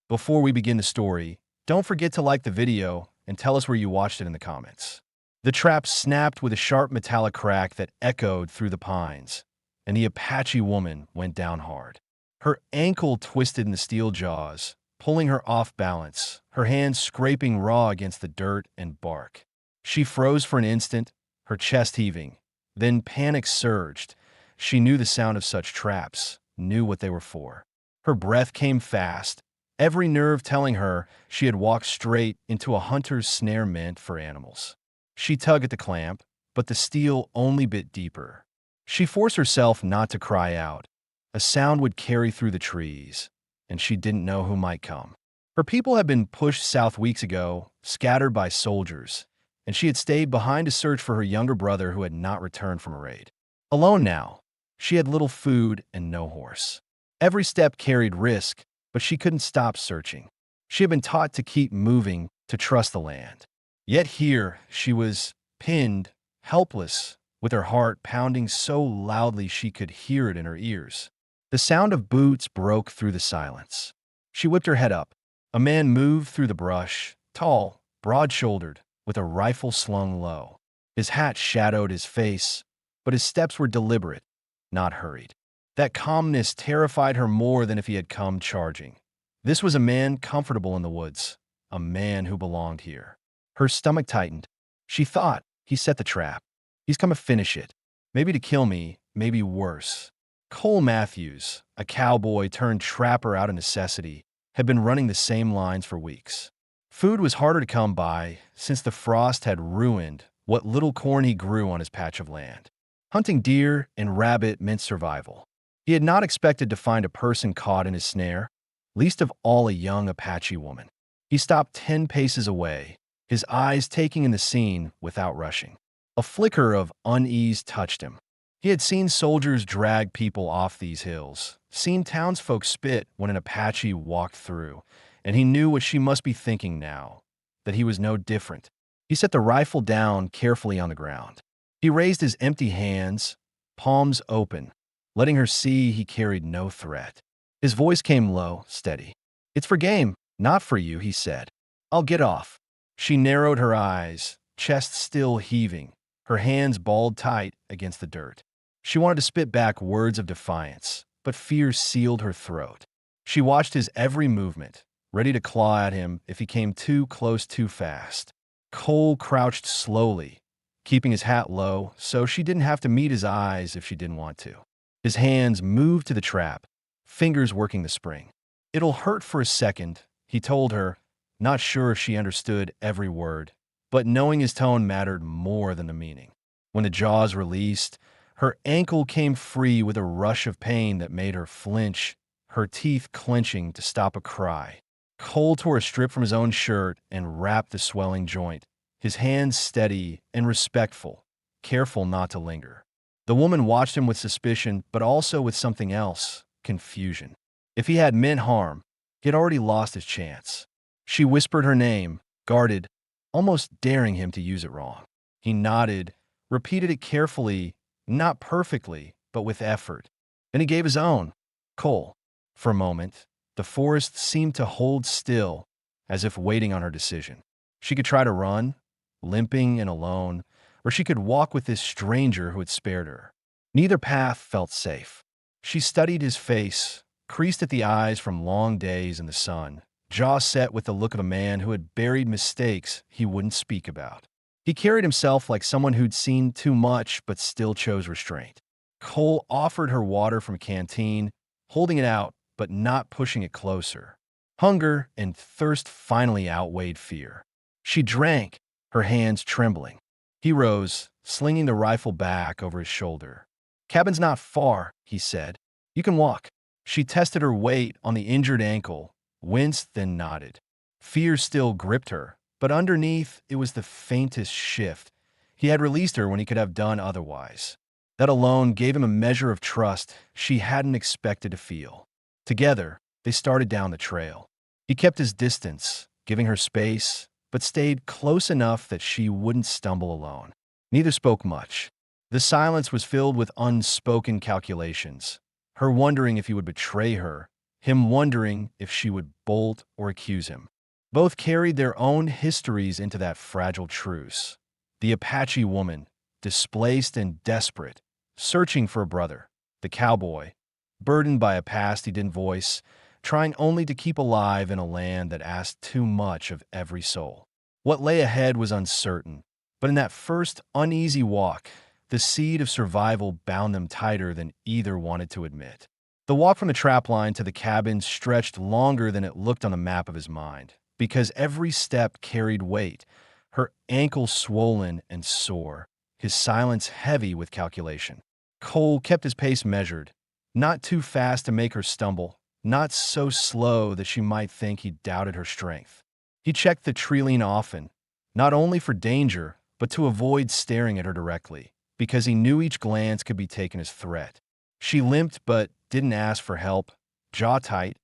Before we begin the story, don't forget to like the video and tell us where you watched it in the comments. The trap snapped with a sharp metallic crack that echoed through the pines, and the Apache woman went down hard. Her ankle twisted in the steel jaws, pulling her off balance, her hands scraping raw against the dirt and bark. She froze for an instant, her chest heaving. Then panic surged. She knew the sound of such traps, knew what they were for. Her breath came fast, every nerve telling her she had walked straight into a hunter's snare meant for animals. She tugged at the clamp, but the steel only bit deeper. She forced herself not to cry out. A sound would carry through the trees, and she didn't know who might come. Her people had been pushed south weeks ago, scattered by soldiers, and she had stayed behind to search for her younger brother who had not returned from a raid. Alone now, she had little food and no horse. Every step carried risk, but she couldn't stop searching. She had been taught to keep moving, to trust the land. Yet here, she was pinned, helpless, with her heart pounding so loudly she could hear it in her ears. The sound of boots broke through the silence. She whipped her head up. A man moved through the brush, tall, broad-shouldered, with a rifle slung low. His hat shadowed his face, but his steps were deliberate, not hurried. That calmness terrified her more than if he had come charging. This was a man comfortable in the woods, a man who belonged here. Her stomach tightened. She thought, he set the trap. He's come to finish it. Maybe to kill me, maybe worse. Cole Matthews, a cowboy turned trapper out of necessity, had been running the same lines for weeks. Food was harder to come by since the frost had ruined what little corn he grew on his patch of land. Hunting deer and rabbit meant survival. He had not expected to find a person caught in his snare, least of all a young Apache woman. He stopped 10 paces away, his eyes taking in the scene without rushing. A flicker of unease touched him. He had seen soldiers drag people off these hills, seen townsfolk spit when an Apache walked through, and he knew what she must be thinking now, that he was no different. He set the rifle down carefully on the ground. He raised his empty hands, palms open, letting her see he carried no threat. His voice came low, steady. "It's for game, not for you," he said. "I'll get off." She narrowed her eyes, chest still heaving, her hands balled tight against the dirt. She wanted to spit back words of defiance, but fear sealed her throat. She watched his every movement, ready to claw at him if he came too close too fast. Cole crouched slowly, keeping his hat low so she didn't have to meet his eyes if she didn't want to. His hands moved to the trap, fingers working the spring. "It'll hurt for a second," he told her, not sure if she understood every word, but knowing his tone mattered more than the meaning. When the jaws released, her ankle came free with a rush of pain that made her flinch, her teeth clenching to stop a cry. Cole tore a strip from his own shirt and wrapped the swelling joint, his hands steady and respectful, careful not to linger. The woman watched him with suspicion, but also with something else, confusion. If he had meant harm, he had already lost his chance. She whispered her name, guarded, almost daring him to use it wrong. He nodded, repeated it carefully, not perfectly, but with effort. Then he gave his own, "Cole." For a moment, the forest seemed to hold still, as if waiting on her decision. She could try to run, limping and alone, or she could walk with this stranger who had spared her. Neither path felt safe. She studied his face, creased at the eyes from long days in the sun, jaw set with the look of a man who had buried mistakes he wouldn't speak about. He carried himself like someone who'd seen too much but still chose restraint. Cole offered her water from a canteen, holding it out but not pushing it closer. Hunger and thirst finally outweighed fear. She drank, her hands trembling. He rose, slinging the rifle back over his shoulder. "Cabin's not far," he said. "You can walk." She tested her weight on the injured ankle, winced, then nodded. Fear still gripped her, but underneath it was the faintest shift. He had released her when he could have done otherwise. That alone gave him a measure of trust she hadn't expected to feel. Together, they started down the trail. He kept his distance, giving her space, but stayed close enough that she wouldn't stumble alone. Neither spoke much. The silence was filled with unspoken calculations, her wondering if he would betray her, him wondering if she would bolt or accuse him. Both carried their own histories into that fragile truce. The Apache woman, displaced and desperate, searching for a brother. The cowboy, burdened by a past he didn't voice, trying only to keep alive in a land that asked too much of every soul. What lay ahead was uncertain, but in that first uneasy walk, the seed of survival bound them tighter than either wanted to admit. The walk from the trapline to the cabin stretched longer than it looked on the map of his mind, because every step carried weight, her ankle swollen and sore, his silence heavy with calculation. Cole kept his pace measured, not too fast to make her stumble, not so slow that she might think he doubted her strength. He checked the treeline often, not only for danger, but to avoid staring at her directly, because he knew each glance could be taken as threat. She limped but didn't ask for help, jaw tight,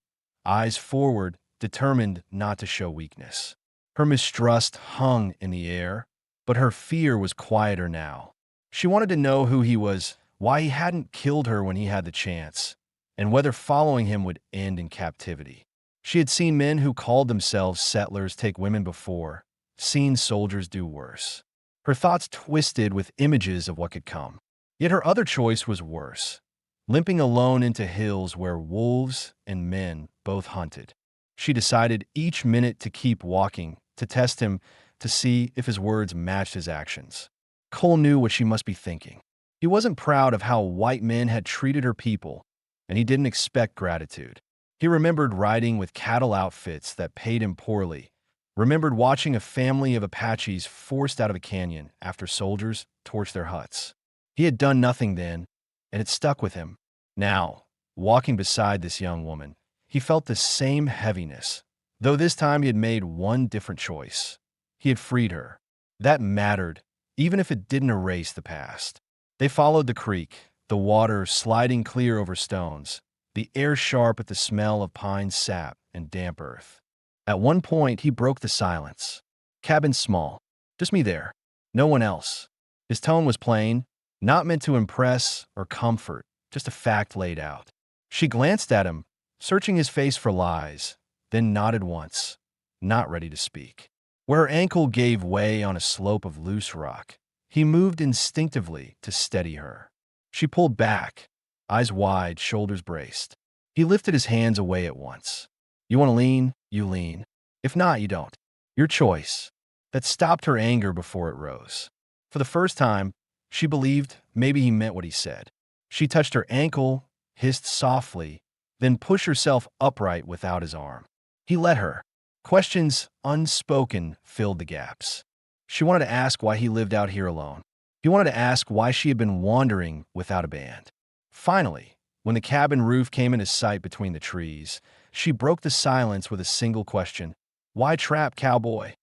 eyes forward, determined not to show weakness. Her mistrust hung in the air, but her fear was quieter now. She wanted to know who he was, why he hadn't killed her when he had the chance, and whether following him would end in captivity. She had seen men who called themselves settlers take women before, seen soldiers do worse. Her thoughts twisted with images of what could come. Yet her other choice was worse, limping alone into hills where wolves and men both hunted. She decided each minute to keep walking, to test him, to see if his words matched his actions. Cole knew what she must be thinking. He wasn't proud of how white men had treated her people, and he didn't expect gratitude. He remembered riding with cattle outfits that paid him poorly, remembered watching a family of Apaches forced out of a canyon after soldiers torched their huts. He had done nothing then, and it stuck with him. Now, walking beside this young woman, he felt the same heaviness, though this time he had made one different choice. He had freed her. That mattered, even if it didn't erase the past. They followed the creek, the water sliding clear over stones, the air sharp at the smell of pine sap and damp earth. At one point, he broke the silence. Cabin small, just me there, no one else. His tone was plain, not meant to impress or comfort, just a fact laid out. She glanced at him, searching his face for lies, then nodded once, not ready to speak. Where her ankle gave way on a slope of loose rock, he moved instinctively to steady her. She pulled back, eyes wide, shoulders braced. He lifted his hands away at once. You want to lean? You lean. If not, you don't. Your choice. That stopped her anger before it rose. For the first time, she believed maybe he meant what he said. She touched her ankle, hissed softly, then pushed herself upright without his arm. He let her. Questions unspoken filled the gaps. She wanted to ask why he lived out here alone. He wanted to ask why she had been wandering without a band. Finally, when the cabin roof came into sight between the trees, she broke the silence with a single question. Why trap, cowboy?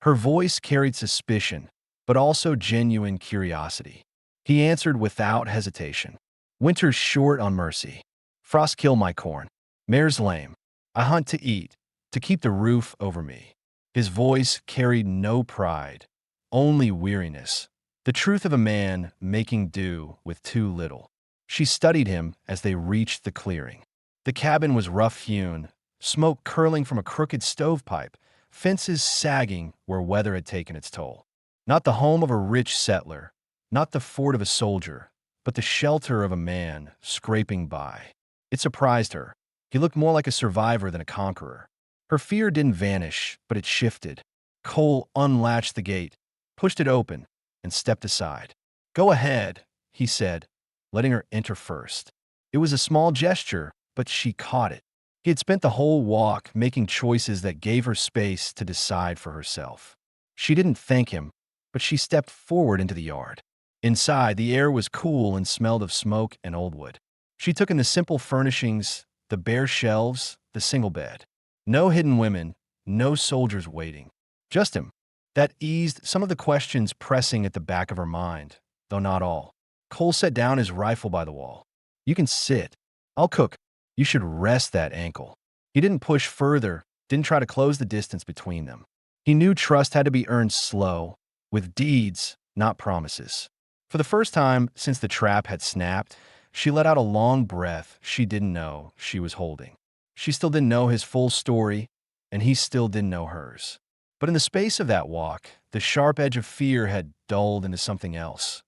Her voice carried suspicion, but also genuine curiosity. He answered without hesitation. Winter's short on mercy. Frost kill my corn. Mare's lame. I hunt to eat, to keep the roof over me. His voice carried no pride, only weariness. The truth of a man making do with too little. She studied him as they reached the clearing. The cabin was rough-hewn, smoke curling from a crooked stovepipe, fences sagging where weather had taken its toll. Not the home of a rich settler, not the fort of a soldier, but the shelter of a man scraping by. It surprised her. He looked more like a survivor than a conqueror. Her fear didn't vanish, but it shifted. Cole unlatched the gate, pushed it open, and stepped aside. Go ahead, he said, letting her enter first. It was a small gesture, but she caught it. He had spent the whole walk making choices that gave her space to decide for herself. She didn't thank him, but she stepped forward into the yard. Inside, the air was cool and smelled of smoke and old wood. She took in the simple furnishings, the bare shelves, the single bed. No hidden women, no soldiers waiting. Just him. That eased some of the questions pressing at the back of her mind, though not all. Cole set down his rifle by the wall. You can sit. I'll cook. You should rest that ankle. He didn't push further, didn't try to close the distance between them. He knew trust had to be earned slow, with deeds, not promises. For the first time since the trap had snapped, she let out a long breath she didn't know she was holding. She still didn't know his full story, and he still didn't know hers. But in the space of that walk, the sharp edge of fear had dulled into something else.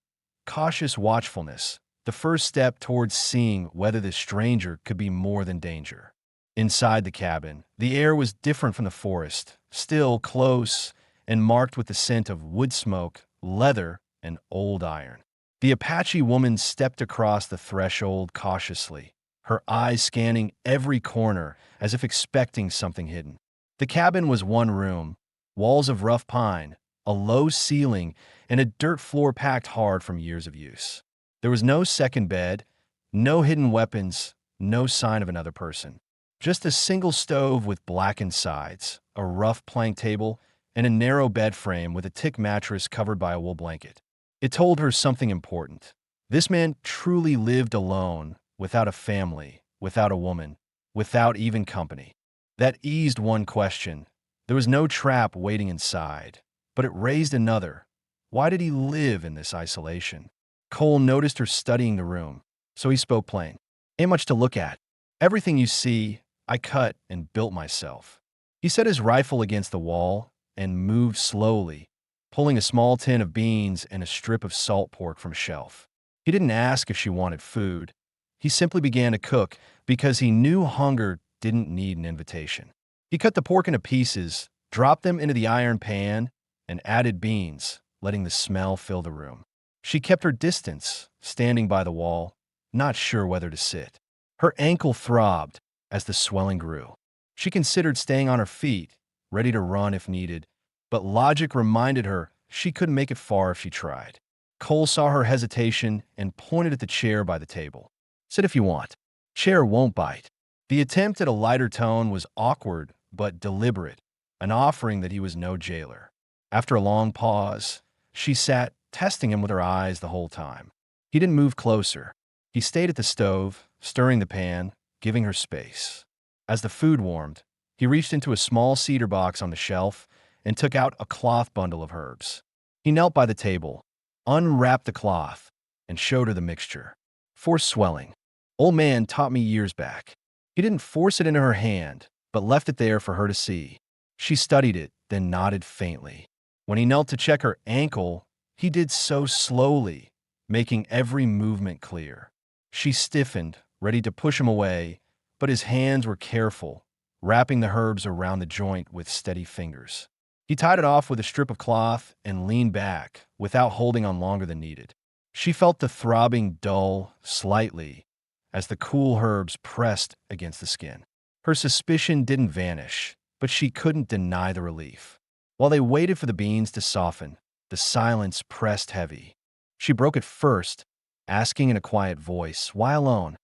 Cautious watchfulness, the first step towards seeing whether this stranger could be more than danger. Inside the cabin, the air was different from the forest, still close and marked with the scent of wood smoke, leather, and old iron. The Apache woman stepped across the threshold cautiously, her eyes scanning every corner as if expecting something hidden. The cabin was one room, walls of rough pine, a low ceiling, and a dirt floor packed hard from years of use. There was no second bed, no hidden weapons, no sign of another person. Just a single stove with blackened sides, a rough plank table, and a narrow bed frame with a thick mattress covered by a wool blanket. It told her something important. This man truly lived alone, without a family, without a woman, without even company. That eased one question. There was no trap waiting inside, but it raised another. Why did he live in this isolation? Cole noticed her studying the room, so he spoke plain. Ain't much to look at. Everything you see, I cut and built myself. He set his rifle against the wall and moved slowly, pulling a small tin of beans and a strip of salt pork from a shelf. He didn't ask if she wanted food. He simply began to cook because he knew hunger didn't need an invitation. He cut the pork into pieces, dropped them into the iron pan, and added beans, letting the smell fill the room. She kept her distance, standing by the wall, not sure whether to sit. Her ankle throbbed as the swelling grew. She considered staying on her feet, ready to run if needed, but logic reminded her she couldn't make it far if she tried. Cole saw her hesitation and pointed at the chair by the table. Sit if you want. Chair won't bite. The attempt at a lighter tone was awkward but deliberate, an offering that he was no jailer. After a long pause, she sat, testing him with her eyes the whole time. He didn't move closer. He stayed at the stove, stirring the pan, giving her space. As the food warmed, he reached into a small cedar box on the shelf and took out a cloth bundle of herbs. He knelt by the table, unwrapped the cloth, and showed her the mixture. Forced swelling. Old man taught me years back. He didn't force it into her hand, but left it there for her to see. She studied it, then nodded faintly. When he knelt to check her ankle, he did so slowly, making every movement clear. She stiffened, ready to push him away, but his hands were careful, wrapping the herbs around the joint with steady fingers. He tied it off with a strip of cloth and leaned back, without holding on longer than needed. She felt the throbbing dull, slightly, as the cool herbs pressed against the skin. Her suspicion didn't vanish, but she couldn't deny the relief. While they waited for the beans to soften, the silence pressed heavy. She broke it first, asking in a quiet voice, "Why alone?"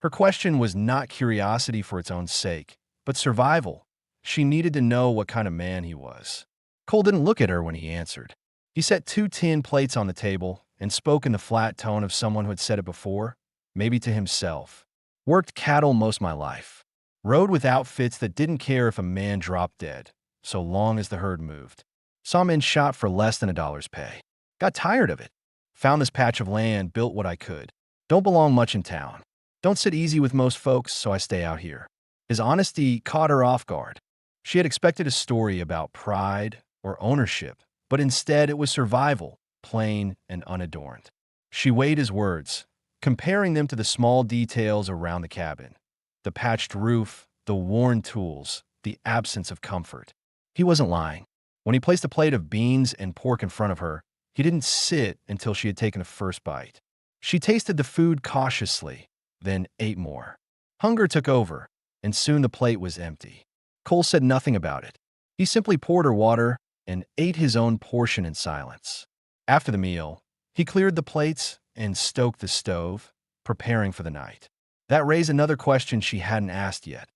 Her question was not curiosity for its own sake, but survival. She needed to know what kind of man he was. Cole didn't look at her when he answered. He set 2 tin plates on the table and spoke in the flat tone of someone who had said it before, maybe to himself. Worked cattle most my life. Rode with outfits that didn't care if a man dropped dead, so long as the herd moved. Saw men shot for less than $1's pay. Got tired of it. Found this patch of land, built what I could. Don't belong much in town. Don't sit easy with most folks, so I stay out here. His honesty caught her off guard. She had expected a story about pride or ownership, but instead it was survival, plain and unadorned. She weighed his words, comparing them to the small details around the cabin. The patched roof, the worn tools, the absence of comfort. He wasn't lying. When he placed a plate of beans and pork in front of her, he didn't sit until she had taken a first bite. She tasted the food cautiously, then ate more. Hunger took over, and soon the plate was empty. Cole said nothing about it. He simply poured her water and ate his own portion in silence. After the meal, he cleared the plates and stoked the stove, preparing for the night. That raised another question she hadn't asked yet.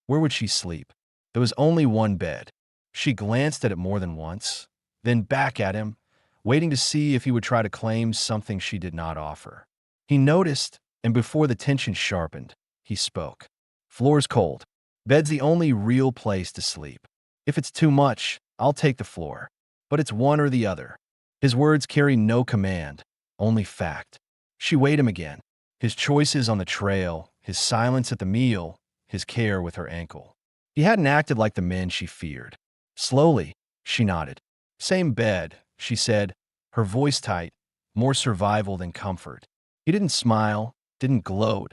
Where would she sleep? There was only one bed. She glanced at it more than once, then back at him, waiting to see if he would try to claim something she did not offer. He noticed, and before the tension sharpened, he spoke. Floor's cold. Bed's the only real place to sleep. If it's too much, I'll take the floor. But it's one or the other. His words carry no command, only fact. She weighed him again. His choices on the trail, his silence at the meal, his care with her ankle. He hadn't acted like the men she feared. Slowly, she nodded. Same bed, she said, her voice tight, more survival than comfort. He didn't smile, didn't gloat,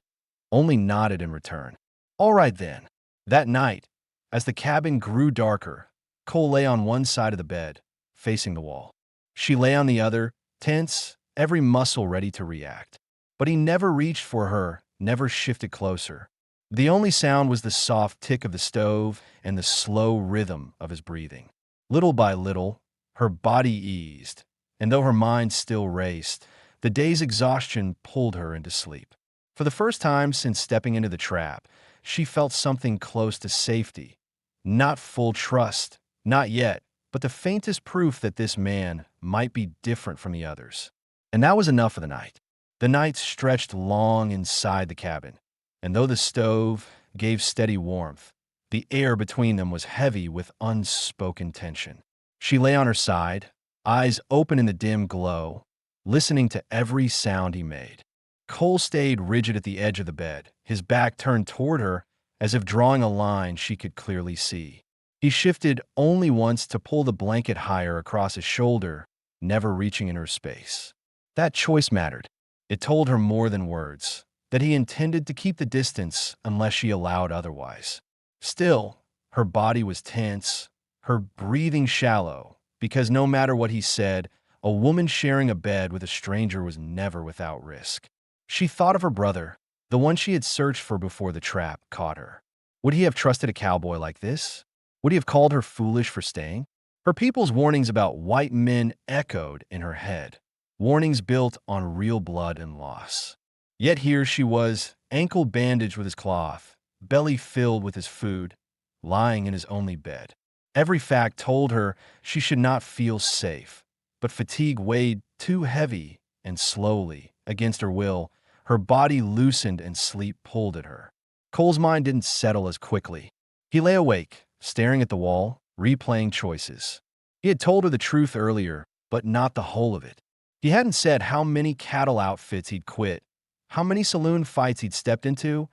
only nodded in return. All right then. That night, as the cabin grew darker, Cole lay on one side of the bed, facing the wall. She lay on the other, tense, every muscle ready to react. But he never reached for her, never shifted closer. The only sound was the soft tick of the stove and the slow rhythm of his breathing. Little by little, her body eased, and though her mind still raced, the day's exhaustion pulled her into sleep. For the first time since stepping into the trap, she felt something close to safety. Not full trust, not yet, but the faintest proof that this man might be different from the others. And that was enough for the night. The night stretched long inside the cabin, and though the stove gave steady warmth, the air between them was heavy with unspoken tension. She lay on her side, eyes open in the dim glow, listening to every sound he made. Cole stayed rigid at the edge of the bed, his back turned toward her as if drawing a line she could clearly see. He shifted only once to pull the blanket higher across his shoulder, never reaching in her space. That choice mattered. It told her more than words, that he intended to keep the distance unless she allowed otherwise. Still, her body was tense, her breathing shallow, because no matter what he said, a woman sharing a bed with a stranger was never without risk. She thought of her brother, the one she had searched for before the trap caught her. Would he have trusted a cowboy like this? Would he have called her foolish for staying? Her people's warnings about white men echoed in her head, warnings built on real blood and loss. Yet here she was, ankle bandaged with his cloth, belly filled with his food, lying in his only bed. Every fact told her she should not feel safe, but fatigue weighed too heavy, and slowly, against her will, her body loosened and sleep pulled at her. Cole's mind didn't settle as quickly. He lay awake, staring at the wall, replaying choices. He had told her the truth earlier, but not the whole of it. He hadn't said how many cattle outfits he'd quit, how many saloon fights he'd stepped into,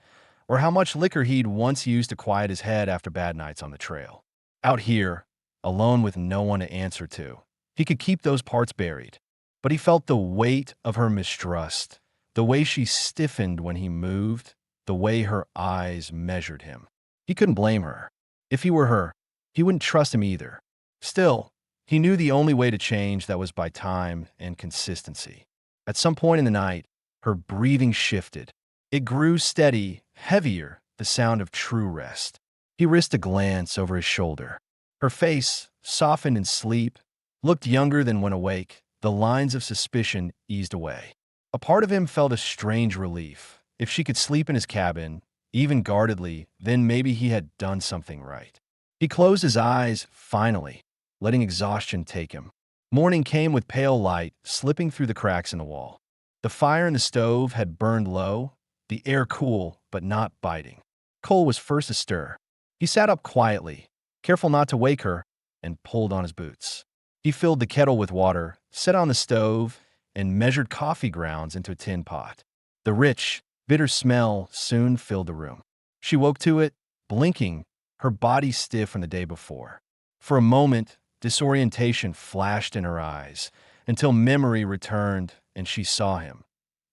or how much liquor he'd once used to quiet his head after bad nights on the trail. Out here, alone with no one to answer to, he could keep those parts buried. But he felt the weight of her mistrust, the way she stiffened when he moved, the way her eyes measured him. He couldn't blame her. If he were her, he wouldn't trust him either. Still, he knew the only way to change that was by time and consistency. At some point in the night, her breathing shifted. It grew steady, heavier, the sound of true rest. He risked a glance over his shoulder. Her face, softened in sleep, looked younger than when awake. The lines of suspicion eased away. A part of him felt a strange relief. If she could sleep in his cabin, even guardedly, then maybe he had done something right. He closed his eyes, finally, letting exhaustion take him. Morning came with pale light slipping through the cracks in the wall. The fire in the stove had burned low, the air cool but not biting. Cole was first to stir. He sat up quietly, careful not to wake her, and pulled on his boots. He filled the kettle with water, set on the stove, and measured coffee grounds into a tin pot. The rich, bitter smell soon filled the room. She woke to it, blinking, her body stiff from the day before. For a moment, disorientation flashed in her eyes, until memory returned and she saw him,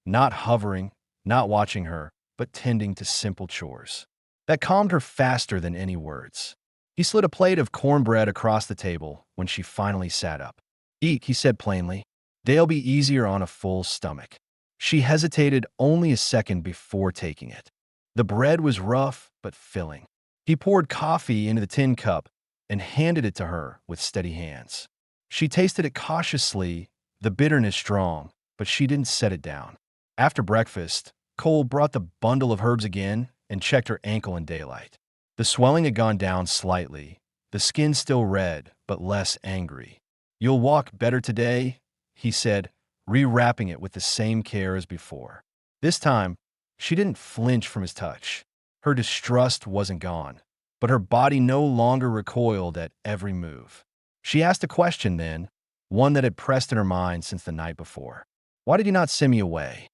not hovering, not watching her, but tending to simple chores. That calmed her faster than any words. He slid a plate of cornbread across the table when she finally sat up. "Eat," he said plainly. "They'll be easier on a full stomach." She hesitated only a second before taking it. The bread was rough but filling. He poured coffee into the tin cup and handed it to her with steady hands. She tasted it cautiously, the bitterness strong, but she didn't set it down. After breakfast, Cole brought the bundle of herbs again and checked her ankle in daylight. The swelling had gone down slightly, the skin still red, but less angry. "You'll walk better today," he said, rewrapping it with the same care as before. This time, she didn't flinch from his touch. Her distrust wasn't gone, but her body no longer recoiled at every move. She asked a question then, one that had pressed in her mind since the night before. "Why did you not send me away?"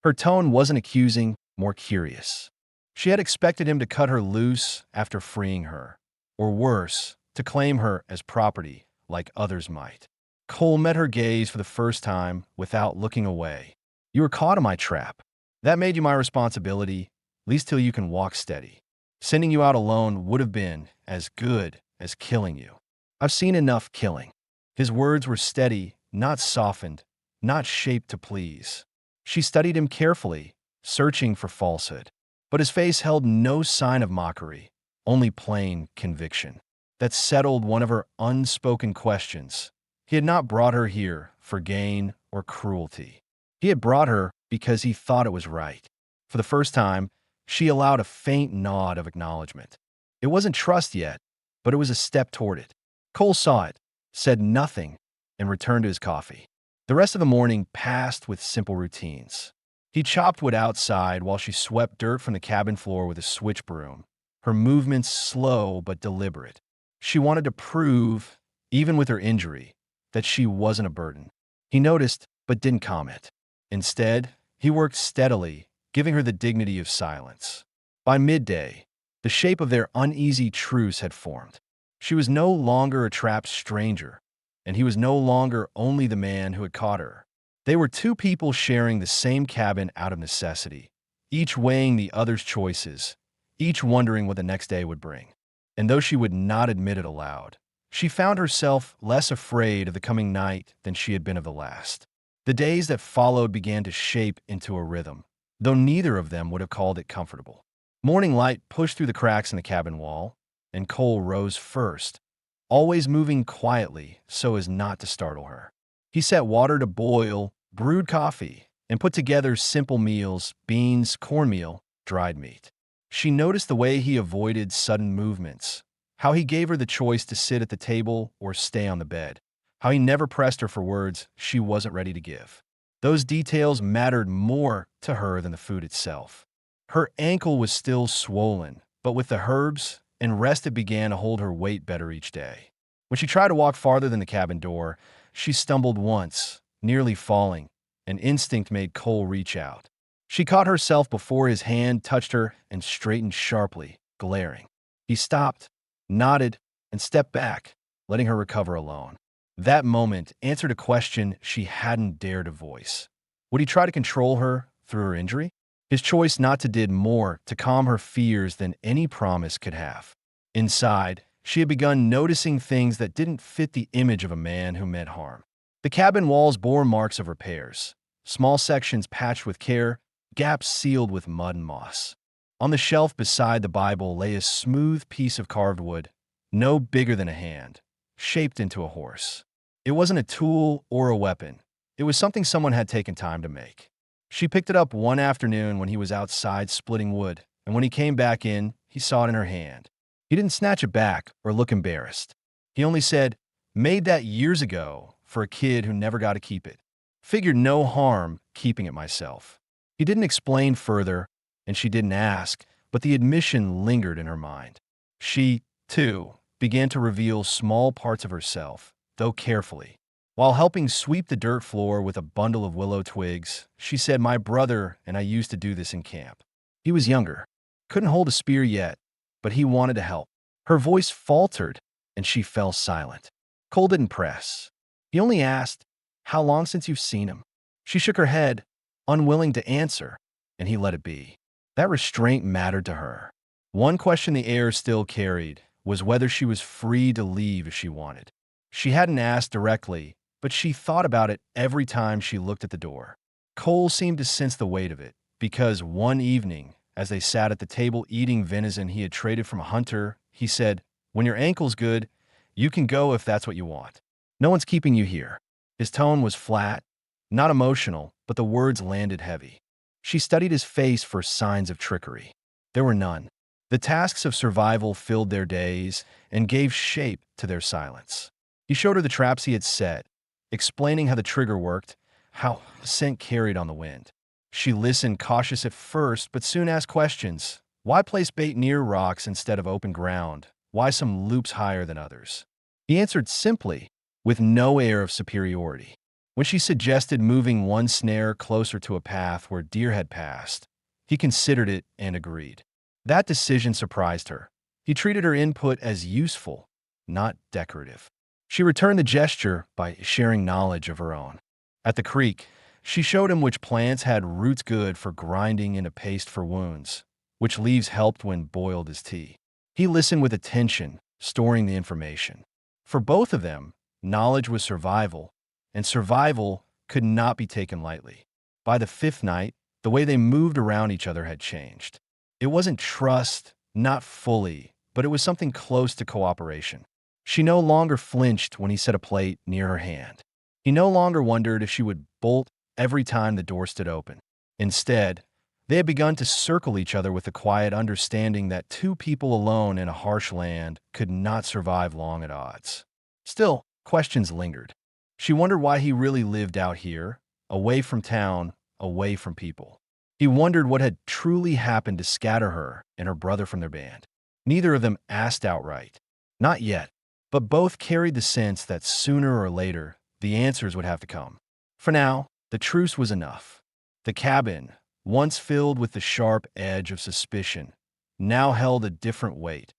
Her tone wasn't accusing, more curious. She had expected him to cut her loose after freeing her, or worse, to claim her as property like others might. Cole met her gaze for the first time without looking away. You were caught in my trap. That made you my responsibility, at least till you can walk steady. Sending you out alone would have been as good as killing you. I've seen enough killing. His words were steady, not softened, not shaped to please. She studied him carefully, searching for falsehood. But his face held no sign of mockery, only plain conviction. That settled one of her unspoken questions. He had not brought her here for gain or cruelty. He had brought her because he thought it was right. For the first time, she allowed a faint nod of acknowledgement. It wasn't trust yet, but it was a step toward it. Cole saw it, said nothing, and returned to his coffee. The rest of the morning passed with simple routines. He chopped wood outside while she swept dirt from the cabin floor with a switch broom, her movements slow but deliberate. She wanted to prove, even with her injury, that she wasn't a burden. He noticed but didn't comment. Instead, he worked steadily, giving her the dignity of silence. By midday, the shape of their uneasy truce had formed. She was no longer a trapped stranger, and he was no longer only the man who had caught her. They were two people sharing the same cabin out of necessity, each weighing the other's choices, each wondering what the next day would bring. And though she would not admit it aloud, she found herself less afraid of the coming night than she had been of the last. The days that followed began to shape into a rhythm, though neither of them would have called it comfortable. Morning light pushed through the cracks in the cabin wall, and Cole rose first, always moving quietly so as not to startle her. He set water to boil, brewed coffee, and put together simple meals: beans, cornmeal, dried meat. She noticed the way he avoided sudden movements, how he gave her the choice to sit at the table or stay on the bed, how he never pressed her for words she wasn't ready to give. Those details mattered more to her than the food itself. Her ankle was still swollen, but with the herbs and rest it began to hold her weight better each day. When she tried to walk farther than the cabin door, she stumbled once, nearly falling. An instinct made Cole reach out. She caught herself before his hand touched her and straightened sharply, glaring. He stopped, nodded, and stepped back, letting her recover alone. That moment answered a question she hadn't dared to voice. Would he try to control her through her injury? His choice not to did more to calm her fears than any promise could have. Inside, she had begun noticing things that didn't fit the image of a man who meant harm. The cabin walls bore marks of repairs, small sections patched with care, gaps sealed with mud and moss. On the shelf beside the Bible lay a smooth piece of carved wood, no bigger than a hand, shaped into a horse. It wasn't a tool or a weapon. It was something someone had taken time to make. She picked it up one afternoon when he was outside splitting wood, and when he came back in, he saw it in her hand. He didn't snatch it back or look embarrassed. He only said, "Made that years ago for a kid who never got to keep it. Figured no harm keeping it myself." He didn't explain further, and she didn't ask, but the admission lingered in her mind. She, too, began to reveal small parts of herself, though carefully. While helping sweep the dirt floor with a bundle of willow twigs, she said, "My brother and I used to do this in camp. He was younger, couldn't hold a spear yet, but he wanted to help." Her voice faltered, and she fell silent. Cole didn't press. He only asked, "How long since you've seen him?" She shook her head, unwilling to answer, and he let it be. That restraint mattered to her. One question the air still carried was whether she was free to leave if she wanted. She hadn't asked directly, but she thought about it every time she looked at the door. Cole seemed to sense the weight of it, because one evening, as they sat at the table eating venison he had traded from a hunter, he said, "When your ankle's good, you can go if that's what you want. No one's keeping you here." His tone was flat, not emotional, but the words landed heavy. She studied his face for signs of trickery. There were none. The tasks of survival filled their days and gave shape to their silence. He showed her the traps he had set, explaining how the trigger worked, how scent carried on the wind. She listened, cautious at first, but soon asked questions. Why place bait near rocks instead of open ground? Why some loops higher than others? He answered simply, with no air of superiority. When she suggested moving one snare closer to a path where deer had passed, he considered it and agreed. That decision surprised her. He treated her input as useful, not decorative. She returned the gesture by sharing knowledge of her own. At the creek, she showed him which plants had roots good for grinding into paste for wounds, which leaves helped when boiled as tea. He listened with attention, storing the information. For both of them, knowledge was survival, and survival could not be taken lightly. By the fifth night, the way they moved around each other had changed. It wasn't trust, not fully, but it was something close to cooperation. She no longer flinched when he set a plate near her hand. He no longer wondered if she would bolt every time the door stood open. Instead, they had begun to circle each other with the quiet understanding that two people alone in a harsh land could not survive long at odds. Still, questions lingered. She wondered why he really lived out here, away from town, away from people. He wondered what had truly happened to scatter her and her brother from their band. Neither of them asked outright. Not yet, but both carried the sense that sooner or later, the answers would have to come. For now, the truce was enough. The cabin, once filled with the sharp edge of suspicion, now held a different weight.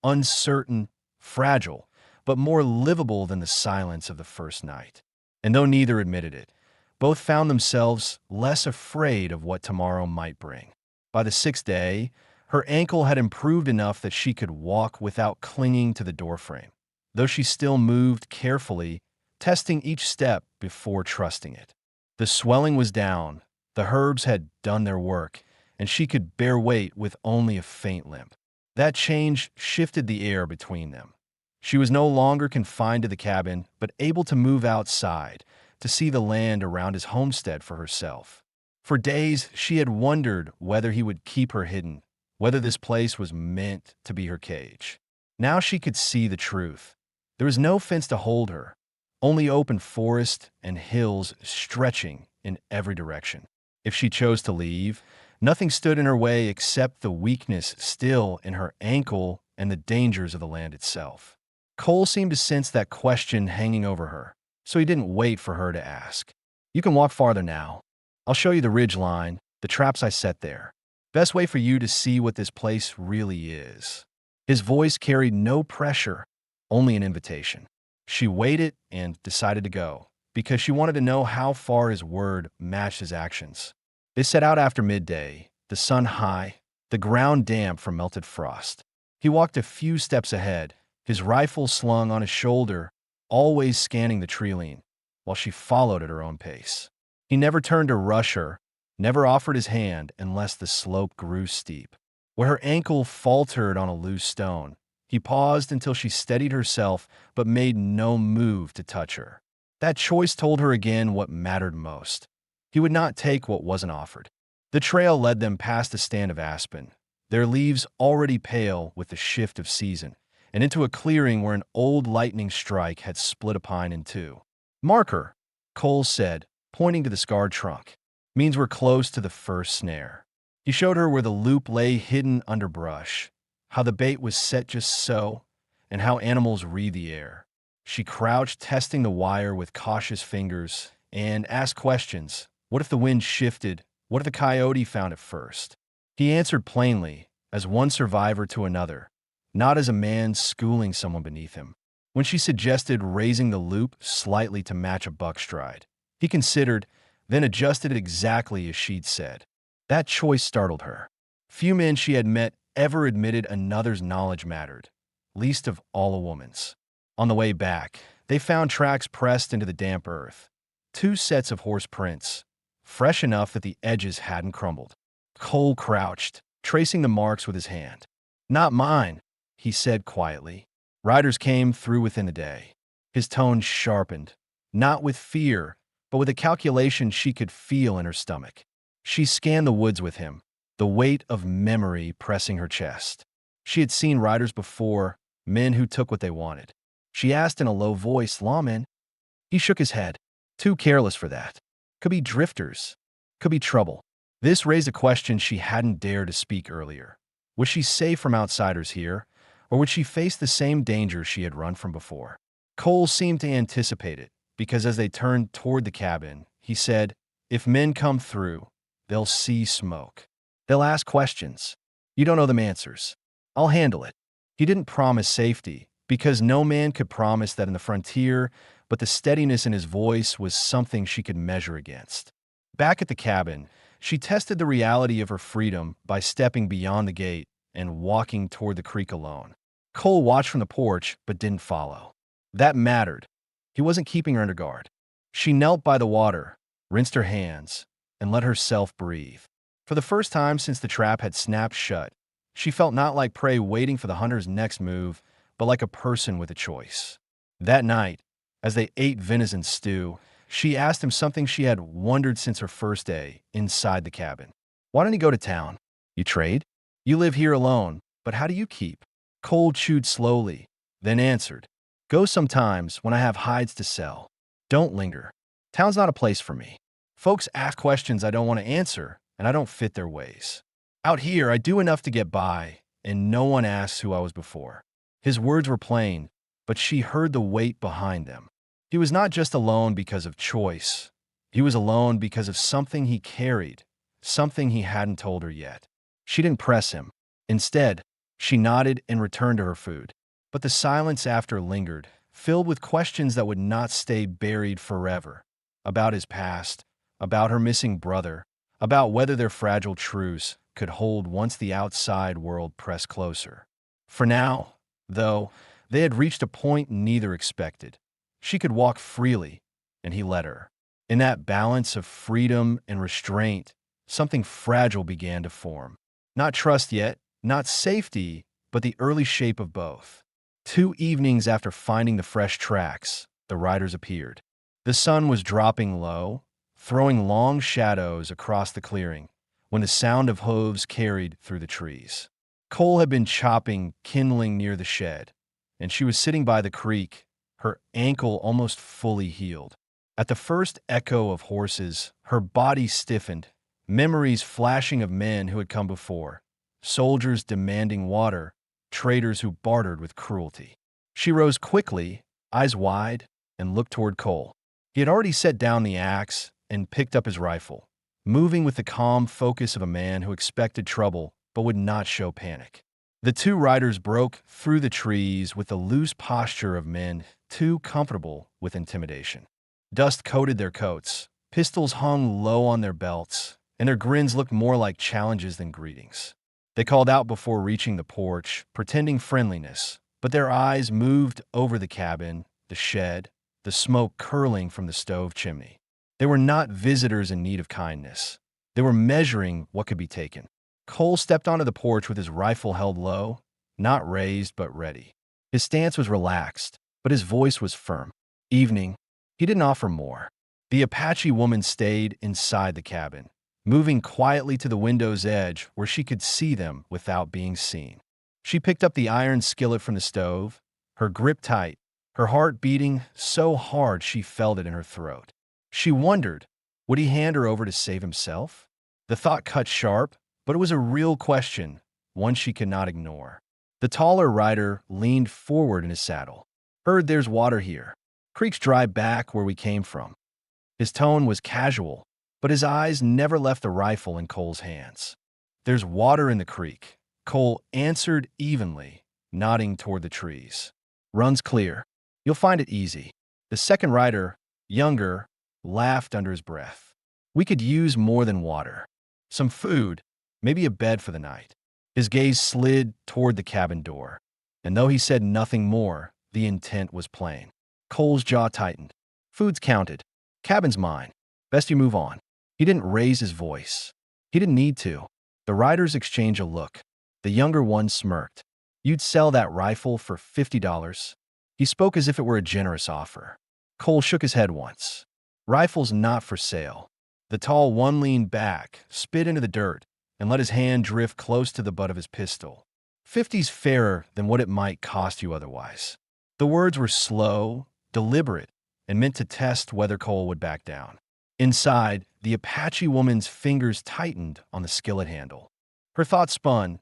Uncertain, fragile, but more livable than the silence of the first night. And though neither admitted it, both found themselves less afraid of what tomorrow might bring. By the sixth day, her ankle had improved enough that she could walk without clinging to the doorframe, though she still moved carefully, testing each step before trusting it. The swelling was down, the herbs had done their work, and she could bear weight with only a faint limp. That change shifted the air between them. She was no longer confined to the cabin, but able to move outside, to see the land around his homestead for herself. For days, she had wondered whether he would keep her hidden, whether this place was meant to be her cage. Now she could see the truth. There was no fence to hold her, only open forest and hills stretching in every direction. If she chose to leave, nothing stood in her way except the weakness still in her ankle and the dangers of the land itself. Cole seemed to sense that question hanging over her, so he didn't wait for her to ask. "You can walk farther now. I'll show you the ridge line, the traps I set there. Best way for you to see what this place really is." His voice carried no pressure, only an invitation. She waited and decided to go, because she wanted to know how far his word matched his actions. They set out after midday, the sun high, the ground damp from melted frost. He walked a few steps ahead, his rifle slung on his shoulder, always scanning the tree-line, while she followed at her own pace. He never turned to rush her, never offered his hand unless the slope grew steep. Where her ankle faltered on a loose stone, he paused until she steadied herself but made no move to touch her. That choice told her again what mattered most. He would not take what wasn't offered. The trail led them past a stand of aspen, their leaves already pale with the shift of season, and into a clearing where an old lightning strike had split a pine in two. "Marker," Cole said, pointing to the scarred trunk. "Means we're close to the first snare." He showed her where the loop lay hidden under brush, how the bait was set just so, and how animals read the air. She crouched, testing the wire with cautious fingers, and asked questions. What if the wind shifted? What if the coyote found it first? He answered plainly, as one survivor to another, not as a man schooling someone beneath him. When she suggested raising the loop slightly to match a buck stride, he considered, then adjusted it exactly as she'd said. That choice startled her. Few men she had met ever admitted another's knowledge mattered, least of all a woman's. On the way back, they found tracks pressed into the damp earth. 2 sets of horse prints, fresh enough that the edges hadn't crumbled. Cole crouched, tracing the marks with his hand. "Not mine," he said quietly. "Riders came through within a day." His tone sharpened, not with fear, but with a calculation she could feel in her stomach. She scanned the woods with him, the weight of memory pressing her chest. She had seen riders before, men who took what they wanted. She asked in a low voice, "Lawmen?" He shook his head. Too careless for that. Could be drifters. Could be trouble. This raised a question she hadn't dared to speak earlier. Was she safe from outsiders here, or would she face the same danger she had run from before? Cole seemed to anticipate it, because as they turned toward the cabin, he said, "If men come through, they'll see smoke. They'll ask questions. You don't know them answers. I'll handle it. He didn't promise safety, because no man could promise that in the frontier, but the steadiness in his voice was something she could measure against. Back at the cabin, she tested the reality of her freedom by stepping beyond the gate and walking toward the creek alone. Cole watched from the porch but didn't follow. That mattered. He wasn't keeping her under guard. She knelt by the water, rinsed her hands, and let herself breathe. For the first time since the trap had snapped shut, she felt not like prey waiting for the hunter's next move, but like a person with a choice. That night, as they ate venison stew, she asked him something she had wondered since her first day inside the cabin. Why don't you go to town? You trade? You live here alone, but how do you keep? Cole chewed slowly, then answered, Go sometimes when I have hides to sell. Don't linger. Town's not a place for me. Folks ask questions I don't want to answer, and I don't fit their ways. Out here, I do enough to get by, and no one asks who I was before. His words were plain, but she heard the weight behind them. He was not just alone because of choice. He was alone because of something he carried, something he hadn't told her yet. She didn't press him. Instead, she nodded and returned to her food. But the silence after lingered, filled with questions that would not stay buried forever. About his past, about her missing brother, about whether their fragile truce could hold once the outside world pressed closer. For now, though, they had reached a point neither expected. She could walk freely, and he let her. In that balance of freedom and restraint, something fragile began to form. Not trust yet, not safety, but the early shape of both. 2 evenings after finding the fresh tracks, the riders appeared. The sun was dropping low, throwing long shadows across the clearing, when the sound of hooves carried through the trees. Cole had been chopping kindling near the shed, and she was sitting by the creek, her ankle almost fully healed. At the first echo of horses, her body stiffened, memories flashing of men who had come before, soldiers demanding water, traders who bartered with cruelty. She rose quickly, eyes wide, and looked toward Cole. He had already set down the axe and picked up his rifle, moving with the calm focus of a man who expected trouble but would not show panic. The 2 riders broke through the trees with the loose posture of men too comfortable with intimidation. Dust coated their coats, pistols hung low on their belts, and their grins looked more like challenges than greetings. They called out before reaching the porch, pretending friendliness, but their eyes moved over the cabin, the shed, the smoke curling from the stove chimney. They were not visitors in need of kindness. They were measuring what could be taken. Cole stepped onto the porch with his rifle held low, not raised but ready. His stance was relaxed, but his voice was firm. Evening. He didn't offer more. The Apache woman stayed inside the cabin, moving quietly to the window's edge where she could see them without being seen. She picked up the iron skillet from the stove, her grip tight, her heart beating so hard she felt it in her throat. She wondered, would he hand her over to save himself? The thought cut sharp, but it was a real question, one she could not ignore. The taller rider leaned forward in his saddle. Heard there's water here. Creek's dry back where we came from. His tone was casual, but his eyes never left the rifle in Cole's hands. There's water in the creek, Cole answered evenly, nodding toward the trees. Runs clear. You'll find it easy. The second rider, younger, laughed under his breath. We could use more than water. Some food, maybe a bed for the night. His gaze slid toward the cabin door, and though he said nothing more, the intent was plain. Cole's jaw tightened. Food's counted. Cabin's mine. Best you move on. He didn't raise his voice. He didn't need to. The riders exchanged a look. The younger one smirked. You'd sell that rifle for $50. He spoke as if it were a generous offer. Cole shook his head once. Rifle's not for sale. The tall one leaned back, spit into the dirt, and let his hand drift close to the butt of his pistol. 50's fairer than what it might cost you otherwise. The words were slow, deliberate, and meant to test whether Cole would back down. Inside, the Apache woman's fingers tightened on the skillet handle. Her thoughts spun.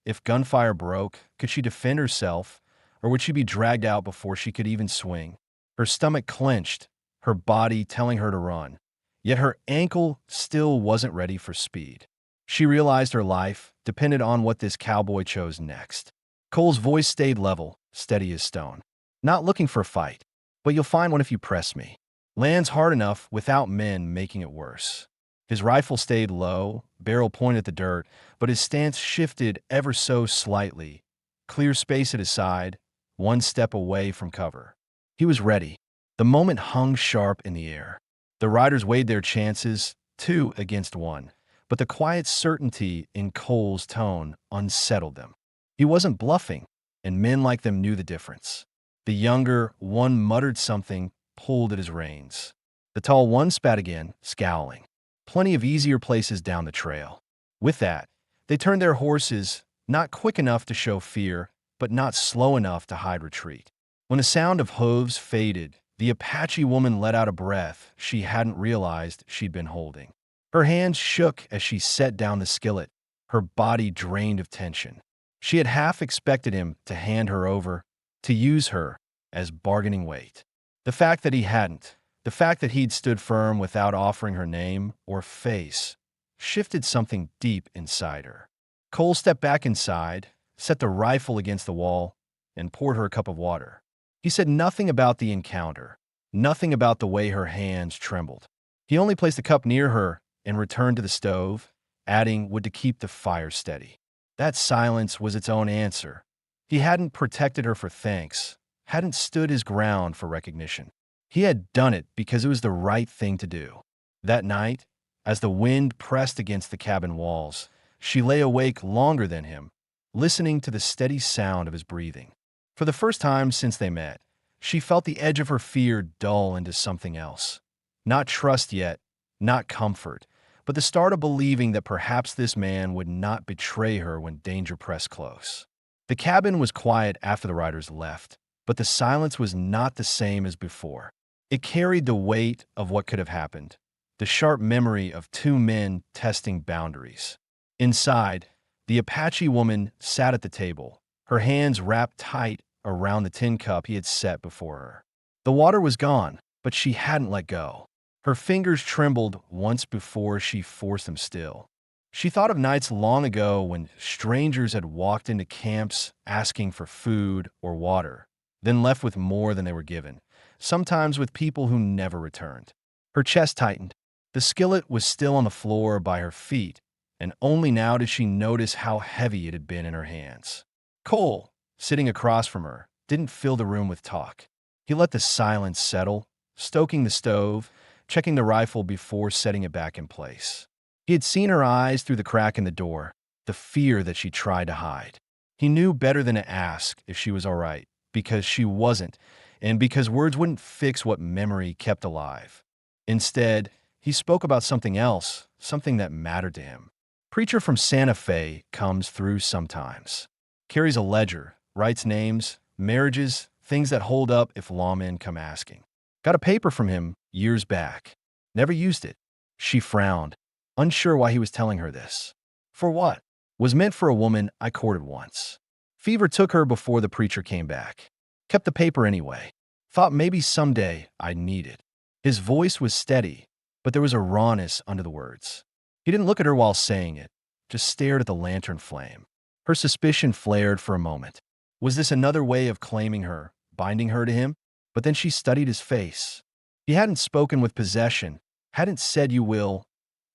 If gunfire broke, could she defend herself, or would she be dragged out before she could even swing? Her stomach clenched, her body telling her to run, yet her ankle still wasn't ready for speed. She realized her life depended on what this cowboy chose next. Cole's voice stayed level, steady as stone. Not looking for a fight, but you'll find one if you press me. Lands hard enough without men making it worse. His rifle stayed low, barrel pointed at the dirt, but his stance shifted ever so slightly. Clear space at his side, one step away from cover. He was ready. The moment hung sharp in the air. The riders weighed their chances, 2 against 1, but the quiet certainty in Cole's tone unsettled them. He wasn't bluffing, and men like them knew the difference. The younger one muttered something, pulled at his reins. The tall one spat again, scowling. Plenty of easier places down the trail. With that, they turned their horses, not quick enough to show fear, but not slow enough to hide retreat. When the sound of hooves faded, the Apache woman let out a breath she hadn't realized she'd been holding. Her hands shook as she set down the skillet, her body drained of tension. She had half expected him to hand her over, to use her as bargaining weight. The fact that he hadn't, the fact that he'd stood firm without offering her name or face, shifted something deep inside her. Cole stepped back inside, set the rifle against the wall, and poured her a cup of water. He said nothing about the encounter, nothing about the way her hands trembled. He only placed the cup near her and returned to the stove, adding wood to keep the fire steady. That silence was its own answer. He hadn't protected her for thanks, hadn't stood his ground for recognition. He had done it because it was the right thing to do. That night, as the wind pressed against the cabin walls, she lay awake longer than him, listening to the steady sound of his breathing. For the first time since they met, she felt the edge of her fear dull into something else. Not trust yet, not comfort, but the start of believing that perhaps this man would not betray her when danger pressed close. The cabin was quiet after the riders left, but the silence was not the same as before. It carried the weight of what could have happened, the sharp memory of 2 men testing boundaries. Inside, the Apache woman sat at the table, her hands wrapped tight around the tin cup he had set before her. The water was gone, but she hadn't let go. Her fingers trembled once before she forced them still. She thought of nights long ago when strangers had walked into camps asking for food or water, then left with more than they were given, sometimes with people who never returned. Her chest tightened. The skillet was still on the floor by her feet, and only now did she notice how heavy it had been in her hands. Cole, sitting across from her, didn't fill the room with talk. He let the silence settle, stoking the stove, checking the rifle before setting it back in place. He had seen her eyes through the crack in the door, the fear that she tried to hide. He knew better than to ask if she was all right, because she wasn't, and because words wouldn't fix what memory kept alive. Instead, he spoke about something else, something that mattered to him. Preacher from Santa Fe comes through sometimes. Carries a ledger, writes names, marriages, things that hold up if lawmen come asking. Got a paper from him years back. Never used it. She frowned, unsure why he was telling her this. For what? Was meant for a woman I courted once. Fever took her before the preacher came back. Kept the paper anyway. Thought maybe someday I'd need it. His voice was steady, but there was a rawness under the words. He didn't look at her while saying it, just stared at the lantern flame. Her suspicion flared for a moment. Was this another way of claiming her, binding her to him? But then she studied his face. He hadn't spoken with possession, hadn't said you will,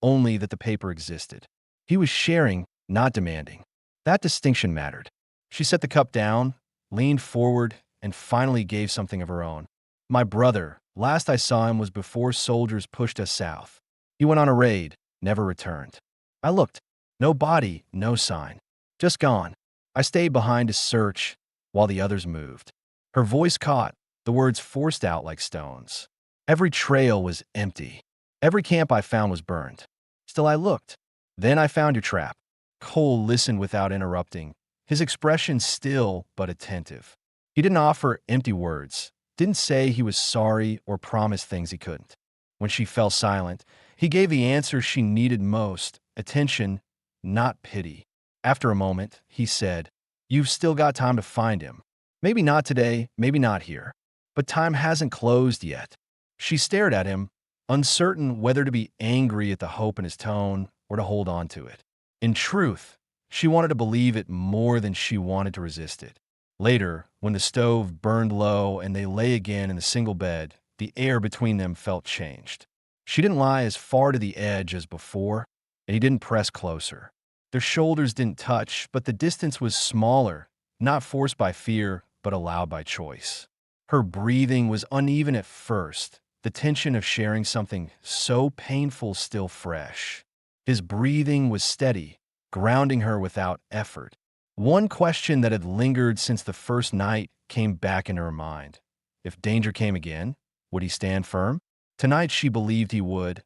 only that the paper existed. He was sharing, not demanding. That distinction mattered. She set the cup down, leaned forward, and finally gave something of her own. My brother, last I saw him was before soldiers pushed us south. He went on a raid, never returned. I looked. No body, no sign. Just gone. I stayed behind to search while the others moved. Her voice caught, the words forced out like stones. Every trail was empty. Every camp I found was burned. Still I looked. Then I found your trap. Cole listened without interrupting, his expression still but attentive. He didn't offer empty words, didn't say he was sorry or promise things he couldn't. When she fell silent, he gave the answer she needed most, attention, not pity. After a moment, he said, You've still got time to find him. Maybe not today, maybe not here. But time hasn't closed yet. She stared at him, uncertain whether to be angry at the hope in his tone or to hold on to it. In truth, she wanted to believe it more than she wanted to resist it. Later, when the stove burned low and they lay again in the single bed, the air between them felt changed. She didn't lie as far to the edge as before, and he didn't press closer. Their shoulders didn't touch, but the distance was smaller, not forced by fear, but allowed by choice. Her breathing was uneven at first, the tension of sharing something so painful still fresh. His breathing was steady, grounding her without effort. One question that had lingered since the first night came back into her mind. If danger came again, would he stand firm? Tonight she believed he would,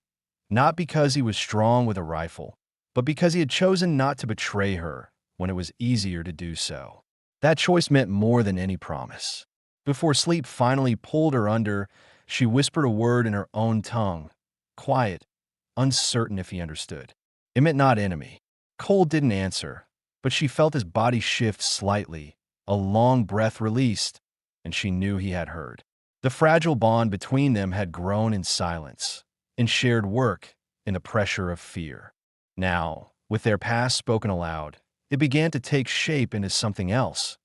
not because he was strong with a rifle, but because he had chosen not to betray her when it was easier to do so. That choice meant more than any promise. Before sleep finally pulled her under, she whispered a word in her own tongue, quiet, uncertain if he understood. It meant not enemy. Cole didn't answer, but she felt his body shift slightly, a long breath released, and she knew he had heard. The fragile bond between them had grown in silence, in shared work, in the pressure of fear. Now, with their past spoken aloud, it began to take shape into something else.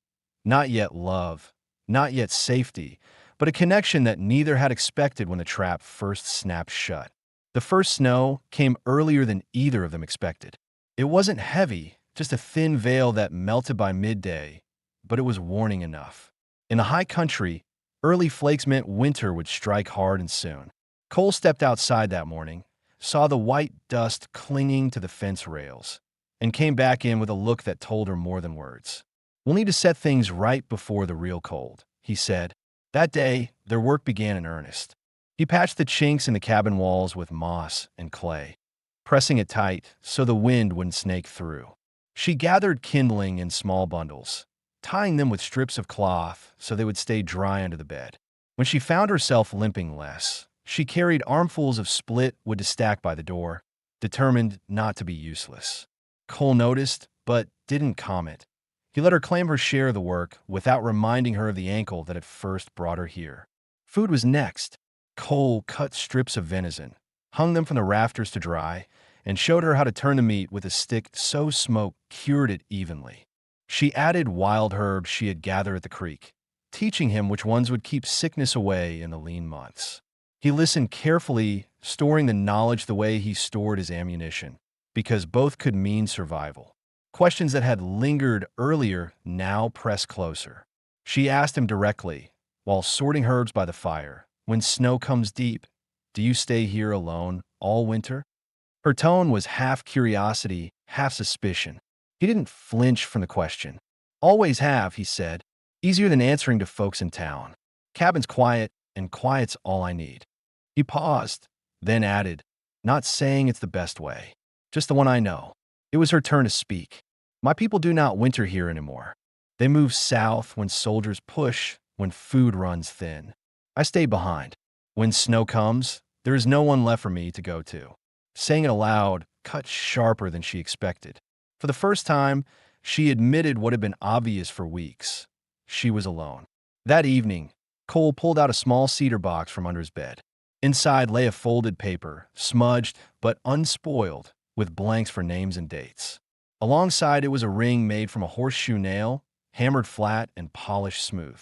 Not yet love, not yet safety, but a connection that neither had expected when the trap first snapped shut. The first snow came earlier than either of them expected. It wasn't heavy, just a thin veil that melted by midday, but it was warning enough. In the high country, early flakes meant winter would strike hard and soon. Cole stepped outside that morning, saw the white dust clinging to the fence rails, and came back in with a look that told her more than words. "We'll need to set things right before the real cold," he said. That day, their work began in earnest. He patched the chinks in the cabin walls with moss and clay, pressing it tight so the wind wouldn't snake through. She gathered kindling in small bundles, tying them with strips of cloth so they would stay dry under the bed. When she found herself limping less, she carried armfuls of split wood to stack by the door, determined not to be useless. Cole noticed, but didn't comment. He let her claim her share of the work without reminding her of the ankle that had first brought her here. Food was next. Cole cut strips of venison, hung them from the rafters to dry, and showed her how to turn the meat with a stick so smoke cured it evenly. She added wild herbs she had gathered at the creek, teaching him which ones would keep sickness away in the lean months. He listened carefully, storing the knowledge the way he stored his ammunition, because both could mean survival. Questions that had lingered earlier now pressed closer. She asked him directly, while sorting herbs by the fire, "When snow comes deep, do you stay here alone all winter?" Her tone was half curiosity, half suspicion. He didn't flinch from the question. "Always have," he said. "Easier than answering to folks in town. Cabin's quiet, and quiet's all I need." He paused, then added, "Not saying it's the best way, just the one I know." It was her turn to speak. "My people do not winter here anymore. They move south when soldiers push, when food runs thin. I stay behind. When snow comes, there is no one left for me to go to." Saying it aloud cut sharper than she expected. For the first time, she admitted what had been obvious for weeks. She was alone. That evening, Cole pulled out a small cedar box from under his bed. Inside lay a folded paper, smudged but unspoiled, with blanks for names and dates. Alongside it was a ring made from a horseshoe nail, hammered flat and polished smooth.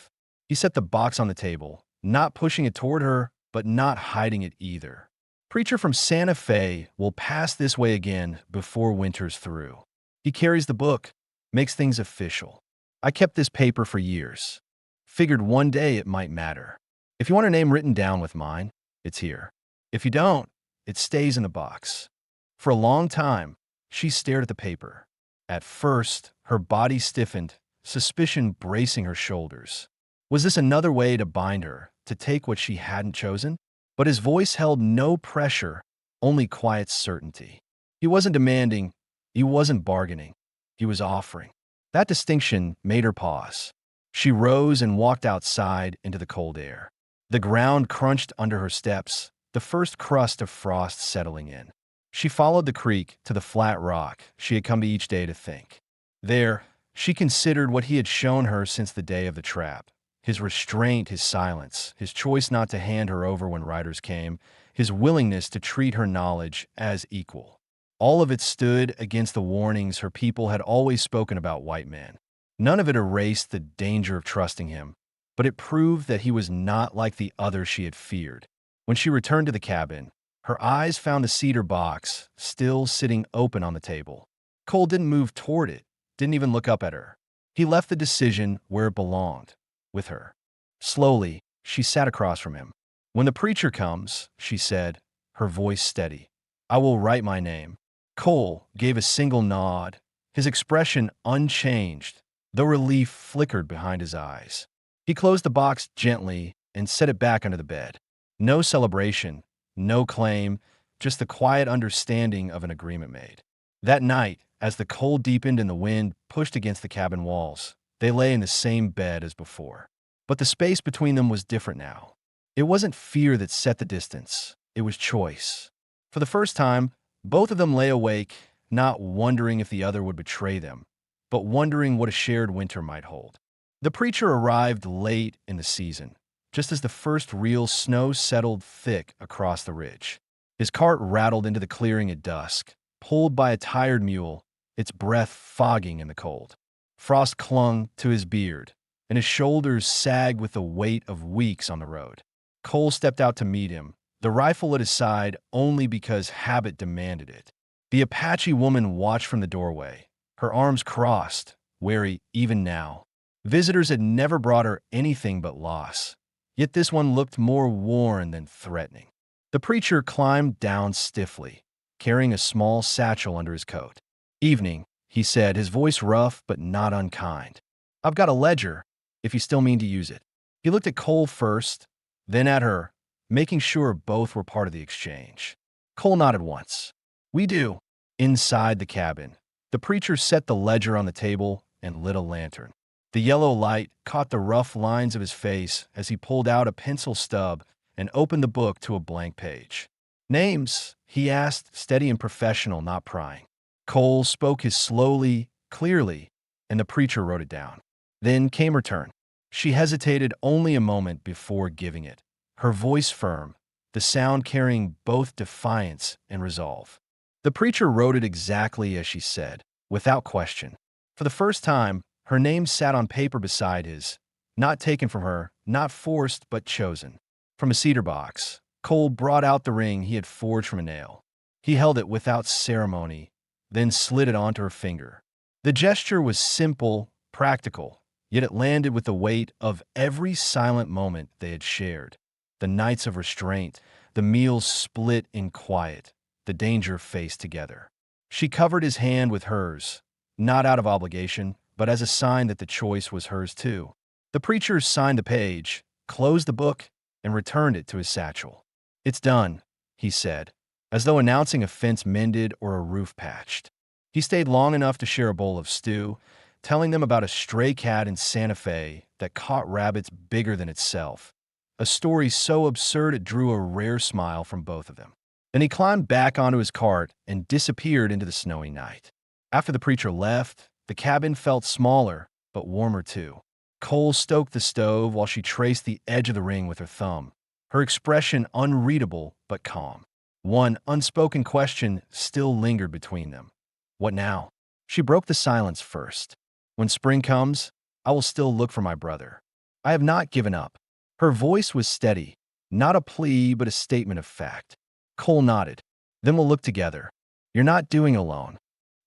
He set the box on the table, not pushing it toward her, but not hiding it either. "Preacher from Santa Fe will pass this way again before winter's through. He carries the book, makes things official. I kept this paper for years. Figured one day it might matter. If you want her name written down with mine, it's here. If you don't, it stays in the box." For a long time, she stared at the paper. At first, her body stiffened, suspicion bracing her shoulders. Was this another way to bind her, to take what she hadn't chosen? But his voice held no pressure, only quiet certainty. He wasn't demanding, he wasn't bargaining, he was offering. That distinction made her pause. She rose and walked outside into the cold air. The ground crunched under her steps, the first crust of frost settling in. She followed the creek to the flat rock she had come to each day to think. There, she considered what he had shown her since the day of the trap. His restraint, his silence, his choice not to hand her over when riders came, his willingness to treat her knowledge as equal. All of it stood against the warnings her people had always spoken about white men. None of it erased the danger of trusting him, but it proved that he was not like the others she had feared. When she returned to the cabin, her eyes found the cedar box still sitting open on the table. Cole didn't move toward it, didn't even look up at her. He left the decision where it belonged, with her. Slowly, she sat across from him. "When the preacher comes," she said, her voice steady, "I will write my name." Cole gave a single nod, his expression unchanged, though relief flickered behind his eyes. He closed the box gently and set it back under the bed. No celebration, no claim, just the quiet understanding of an agreement made. That night, as the cold deepened and the wind pushed against the cabin walls, they lay in the same bed as before. But the space between them was different now. It wasn't fear that set the distance, it was choice. For the first time, both of them lay awake, not wondering if the other would betray them, but wondering what a shared winter might hold. The preacher arrived late in the season, just as the first real snow settled thick across the ridge. His cart rattled into the clearing at dusk, pulled by a tired mule, its breath fogging in the cold. Frost clung to his beard, and his shoulders sagged with the weight of weeks on the road. Cole stepped out to meet him, the rifle at his side only because habit demanded it. The Apache woman watched from the doorway, her arms crossed, wary even now. Visitors had never brought her anything but loss, yet this one looked more worn than threatening. The preacher climbed down stiffly, carrying a small satchel under his coat. "Evening," he said, his voice rough but not unkind. "I've got a ledger, if you still mean to use it." He looked at Cole first, then at her, making sure both were part of the exchange. Cole nodded once. "We do." Inside the cabin, the preacher set the ledger on the table and lit a lantern. The yellow light caught the rough lines of his face as he pulled out a pencil stub and opened the book to a blank page. "Names?" he asked, steady and professional, not prying. Cole spoke his slowly, clearly, and the preacher wrote it down. Then came her turn. She hesitated only a moment before giving it, her voice firm, the sound carrying both defiance and resolve. The preacher wrote it exactly as she said, without question. For the first time, her name sat on paper beside his, not taken from her, not forced but chosen. From a cedar box, Cole brought out the ring he had forged from a nail. He held it without ceremony, then slid it onto her finger. The gesture was simple, practical, yet it landed with the weight of every silent moment they had shared. The nights of restraint, the meals split in quiet, the danger faced together. She covered his hand with hers, not out of obligation, but as a sign that the choice was hers too. The preacher signed the page, closed the book, and returned it to his satchel. "It's done," he said, as though announcing a fence mended or a roof patched. He stayed long enough to share a bowl of stew, telling them about a stray cat in Santa Fe that caught rabbits bigger than itself, a story so absurd it drew a rare smile from both of them. Then he climbed back onto his cart and disappeared into the snowy night. After the preacher left, the cabin felt smaller, but warmer too. Cole stoked the stove while she traced the edge of the ring with her thumb, her expression unreadable but calm. One unspoken question still lingered between them. What now? She broke the silence first. "When spring comes, I will still look for my brother. I have not given up." Her voice was steady, not a plea but a statement of fact. Cole nodded. "Then we'll look together. You're not doing alone."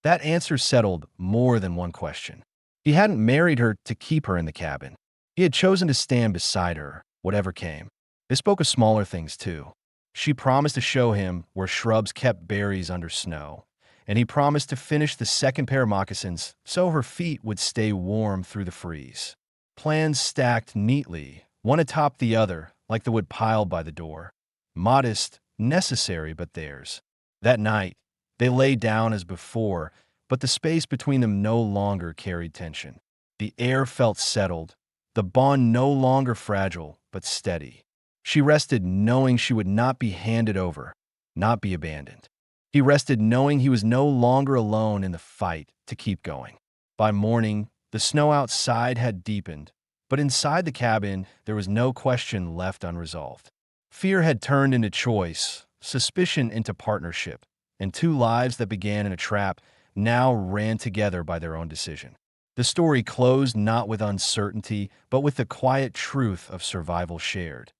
That answer settled more than one question. He hadn't married her to keep her in the cabin. He had chosen to stand beside her, whatever came. They spoke of smaller things too. She promised to show him where shrubs kept berries under snow, and he promised to finish the second pair of moccasins so her feet would stay warm through the freeze. Plans stacked neatly, one atop the other, like the wood piled by the door. Modest, necessary, but theirs. That night, they lay down as before, but the space between them no longer carried tension. The air felt settled, the bond no longer fragile, but steady. She rested knowing she would not be handed over, not be abandoned. He rested knowing he was no longer alone in the fight to keep going. By morning, the snow outside had deepened, but inside the cabin there was no question left unresolved. Fear had turned into choice, suspicion into partnership, and two lives that began in a trap now ran together by their own decision. The story closed not with uncertainty, but with the quiet truth of survival shared,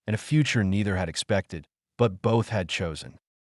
and a future neither had expected, but both had chosen.